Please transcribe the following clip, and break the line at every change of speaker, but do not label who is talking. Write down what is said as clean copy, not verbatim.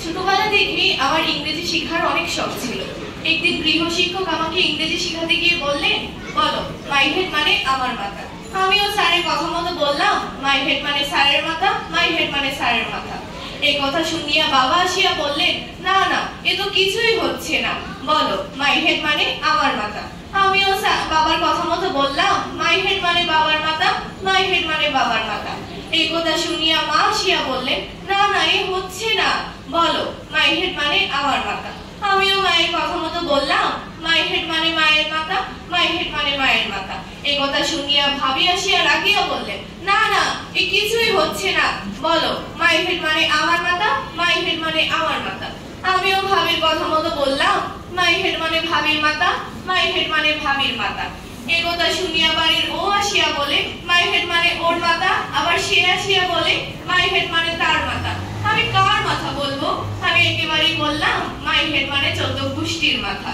ছোটবেলা থেকেই আমার ইংরেজি শেখার অনেক শখ ছিল। একদিন গৃহ শিক্ষক আমাকে ইংরেজি শেখাতে গিয়ে বললেন, বলো মাই হেড মানে আমার মাথা। আমিও স্যারের কথা মতো বললাম, মাই হেড মানে স্যারের মাথা, মাই হেড মানে স্যারের মাথা। এই কথা শুনিয়া বাবা আসিয়া বললেন, না না, এ তো কিছুই হচ্ছে না, বলো মাই হেড মানে আমার মাথা। আমিও বাবার কথা মতো বললাম, মাই হেড মানে বাবার মাথা, মাই হেড মানে বাবার মাথা। এই কথা শুনিয়া মা আসিয়া বললেন, না না, এ হচ্ছে না, বলো মাই হেড মানে আমার মাথা। আমিও মায়ের কথা মতো বললাম, মাই হেড মানে মায়ের মাথা, মাই হেড মানে মায়ের মাথা। এই কথা শুনিয়া ভাবি আসিয়া রাগিয়া বললেন, না না, এ কিছুই হচ্ছে না, বলো মাই হেড মানে আমার মাথা, মাই হেড মানে আমার মাথা। আমিও ভাবির কথা মতো বললাম, মাই হেড মানে ভাবির মাথা, মাই হেড মানে ভাবির মাথা। এই কথা শুনিয়া বাড়ির ও আসিয়া বলে, মাই হেড মানে ওর মাথা, আবার সে আসিয়া বলে, মাই হেড মানে তার মাথা। আমি কার মাথা বলবো? আমি একেবারেই বললাম, মাই হেড মানে 14 গোষ্ঠীর মাথা।